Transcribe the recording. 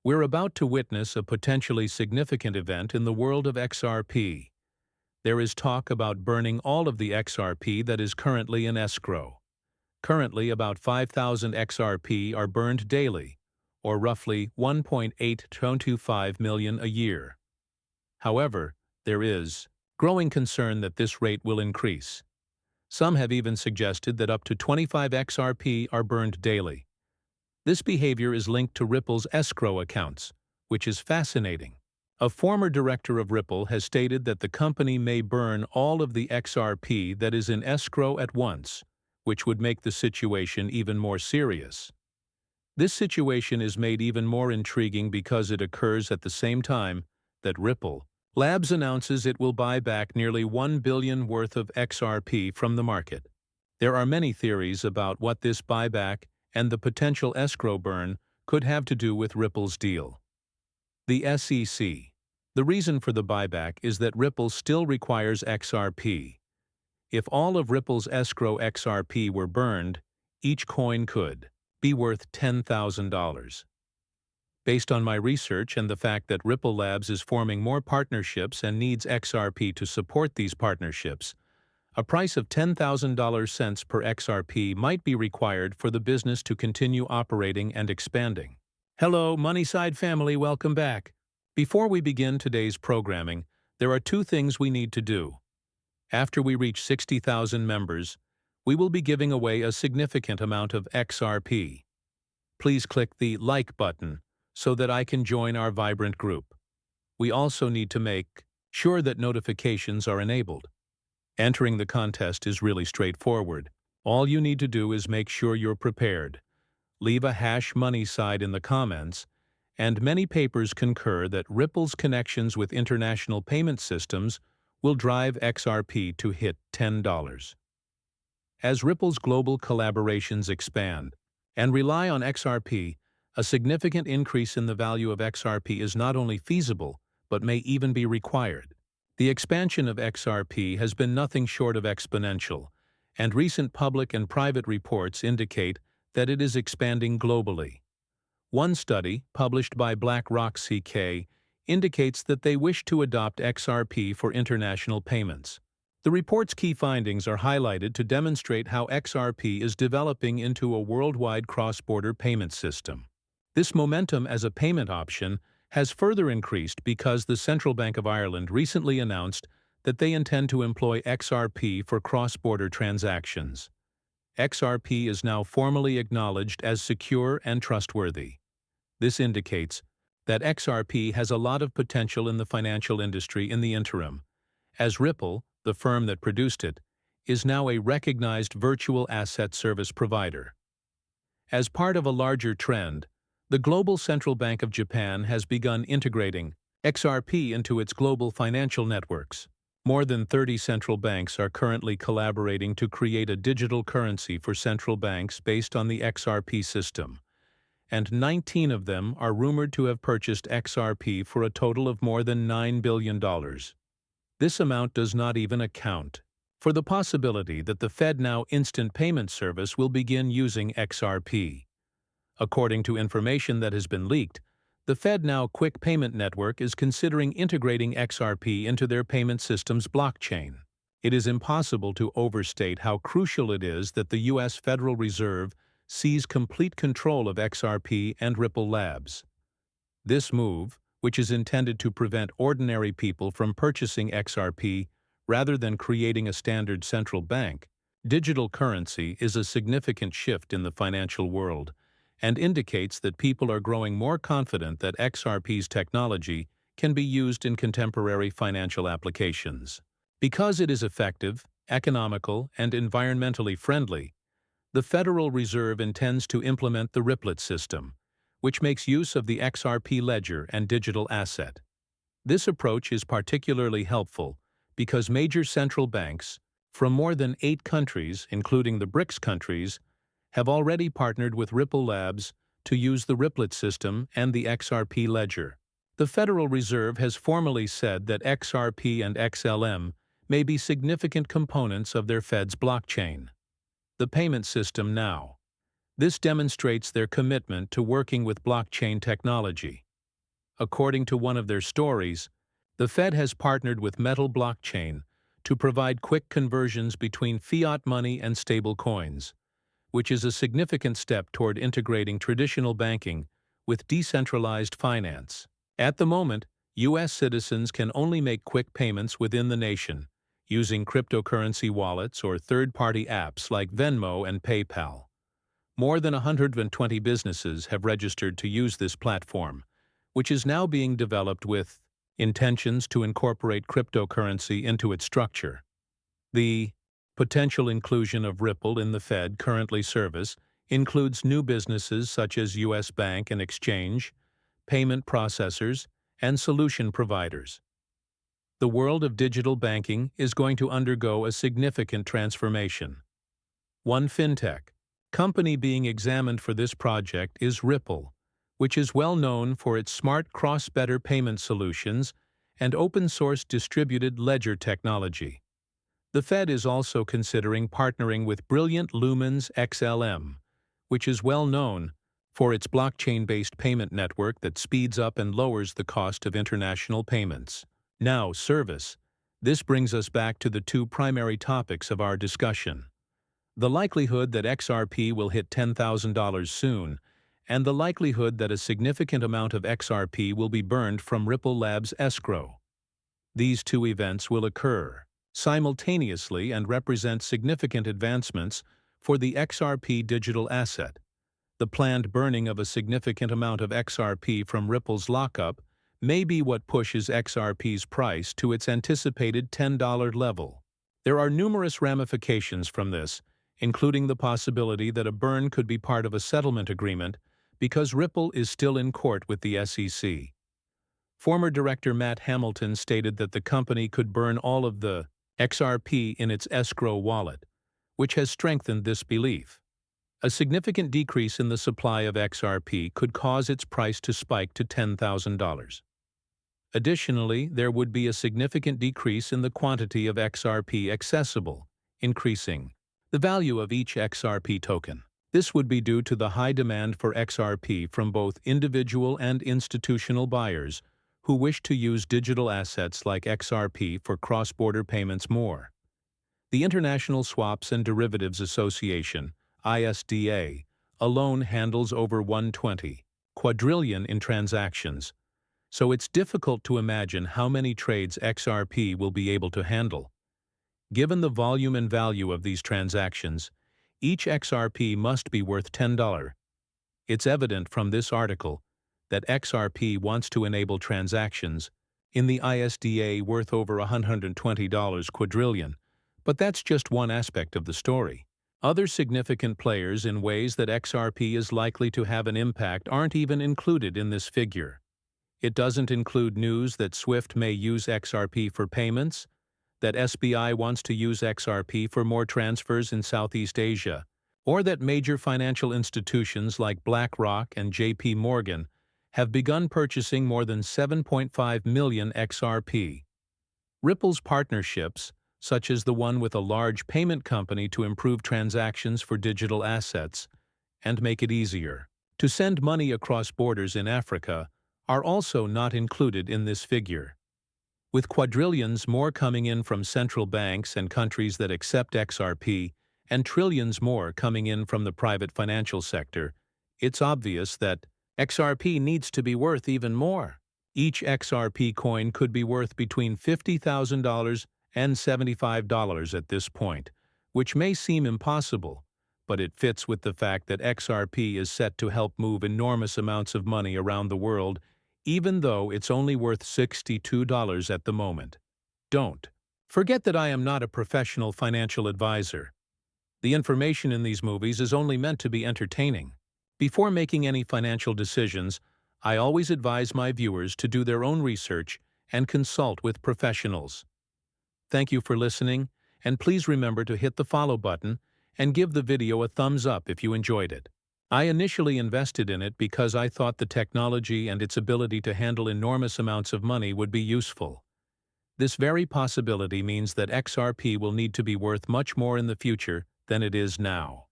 We're about to witness a potentially significant event in the world of XRP. There is talk about burning all of the XRP that is currently in escrow. Currently, about 5,000 XRP are burned daily, or roughly 1.825 million a year. However, there is growing concern that this rate will increase. Some have even suggested that up to 25 XRP are burned daily. This behavior is linked to Ripple's escrow accounts, which is fascinating. A former director of Ripple has stated that the company may burn all of the XRP that is in escrow at once, which would make the situation even more serious. This situation is made even more intriguing because it occurs at the same time that Ripple Labs announces it will buy back nearly $1 billion worth of XRP from the market. There are many theories about what this buyback and the potential escrow burn could have to do with Ripple's deal. The SEC. The reason for the buyback is that Ripple still requires XRP. If all of Ripple's escrow XRP were burned, each coin could be worth $10,000. Based on my research and the fact that Ripple Labs is forming more partnerships and needs XRP to support these partnerships, a price of $10,000 per XRP might be required for the business to continue operating and expanding. Hello, Moneyside family, welcome back. Before we begin today's programming, there are two things we need to do. After we reach 60,000 members, we will be giving away a significant amount of XRP. Please click the like button so that I can join our vibrant group. We also need to make sure that notifications are enabled. Entering the contest is really straightforward. All you need to do is make sure you're prepared. Leave a #Moneyside in the comments, and many papers concur that Ripple's connections with international payment systems will drive XRP to hit $10. As Ripple's global collaborations expand and rely on XRP, a significant increase in the value of XRP is not only feasible, but may even be required. The expansion of XRP has been nothing short of exponential, and recent public and private reports indicate that it is expanding globally. One study, published by BlackRock CK, indicates that they wish to adopt XRP for international payments. The report's key findings are highlighted to demonstrate how XRP is developing into a worldwide cross-border payment system. This momentum as a payment option has further increased because the Central Bank of Ireland recently announced that they intend to employ XRP for cross-border transactions. XRP is now formally acknowledged as secure and trustworthy. This indicates that XRP has a lot of potential in the financial industry in the interim, as Ripple, the firm that produced it, is now a recognized virtual asset service provider. As part of a larger trend, the Global Central Bank of Japan has begun integrating XRP into its global financial networks. More than 30 central banks are currently collaborating to create a digital currency for central banks based on the XRP system, and 19 of them are rumored to have purchased XRP for a total of more than $9 billion. This amount does not even account for the possibility that the FedNow instant payment service will begin using XRP. According to information that has been leaked, the FedNow Quick Payment Network is considering integrating XRP into their payment system's blockchain. It is impossible to overstate how crucial it is that the U.S. Federal Reserve seize complete control of XRP and Ripple Labs. This move, which is intended to prevent ordinary people from purchasing XRP rather than creating a standard central bank, digital currency is a significant shift in the financial world, and indicates that people are growing more confident that XRP's technology can be used in contemporary financial applications. Because it is effective, economical, and environmentally friendly, the Federal Reserve intends to implement the Ripplet system, which makes use of the XRP ledger and digital asset. This approach is particularly helpful because major central banks from more than 8 countries, including the BRICS countries, have already partnered with Ripple Labs to use the Ripplet system and the XRP ledger. The Federal Reserve has formally said that XRP and XLM may be significant components of their Fed's blockchain. The payment system now. This demonstrates their commitment to working with blockchain technology. According to one of their stories, the Fed has partnered with Metal Blockchain to provide quick conversions between fiat money and stable coins, which is a significant step toward integrating traditional banking with decentralized finance. At the moment, U.S. citizens can only make quick payments within the nation, using cryptocurrency wallets or third-party apps like Venmo and PayPal. More than 120 businesses have registered to use this platform, which is now being developed with intentions to incorporate cryptocurrency into its structure. The potential inclusion of Ripple in the Fed currently service includes new businesses such as U.S. bank and exchange, payment processors, and solution providers. The world of digital banking is going to undergo a significant transformation. One fintech company being examined for this project is Ripple, which is well known for its smart cross-border payment solutions and open-source distributed ledger technology. The Fed is also considering partnering with Brilliant Lumen's XLM, which is well known for its blockchain-based payment network that speeds up and lowers the cost of international payments. Now, service. This brings us back to the two primary topics of our discussion: the likelihood that XRP will hit $10,000 soon, and the likelihood that a significant amount of XRP will be burned from Ripple Labs' escrow. These two events will occur simultaneously and represent significant advancements for the XRP digital asset. The planned burning of a significant amount of XRP from Ripple's lockup may be what pushes XRP's price to its anticipated $10 level. There are numerous ramifications from this, including the possibility that a burn could be part of a settlement agreement because Ripple is still in court with the SEC. Former Director Matt Hamilton stated that the company could burn all of the XRP in its escrow wallet, which has strengthened this belief. A significant decrease in the supply of XRP could cause its price to spike to $10,000. Additionally, there would be a significant decrease in the quantity of XRP accessible, increasing the value of each XRP token. This would be due to the high demand for XRP from both individual and institutional buyers who wish to use digital assets like XRP for cross-border payments more. The International Swaps and Derivatives Association, ISDA, alone handles over 120 quadrillion in transactions, so it's difficult to imagine how many trades XRP will be able to handle. Given the volume and value of these transactions, each XRP must be worth $10. It's evident from this article that XRP wants to enable transactions in the ISDA worth over $120 quadrillion, but that's just one aspect of the story. Other significant players in ways that XRP is likely to have an impact aren't even included in this figure. It doesn't include news that SWIFT may use XRP for payments, that SBI wants to use XRP for more transfers in Southeast Asia, or that major financial institutions like BlackRock and JP Morgan have begun purchasing more than 7.5 million XRP. Ripple's partnerships, such as the one with a large payment company to improve transactions for digital assets and make it easier to send money across borders in Africa, are also not included in this figure. With quadrillions more coming in from central banks and countries that accept XRP, and trillions more coming in from the private financial sector, it's obvious that XRP needs to be worth even more. Each XRP coin could be worth between $50,000 and $75 at this point, which may seem impossible, but it fits with the fact that XRP is set to help move enormous amounts of money around the world, even though it's only worth $62 at the moment. Don't forget that I am not a professional financial advisor. The information in these movies is only meant to be entertaining. Before making any financial decisions, I always advise my viewers to do their own research and consult with professionals. Thank you for listening, and please remember to hit the follow button and give the video a thumbs up if you enjoyed it. I initially invested in it because I thought the technology and its ability to handle enormous amounts of money would be useful. This very possibility means that XRP will need to be worth much more in the future than it is now.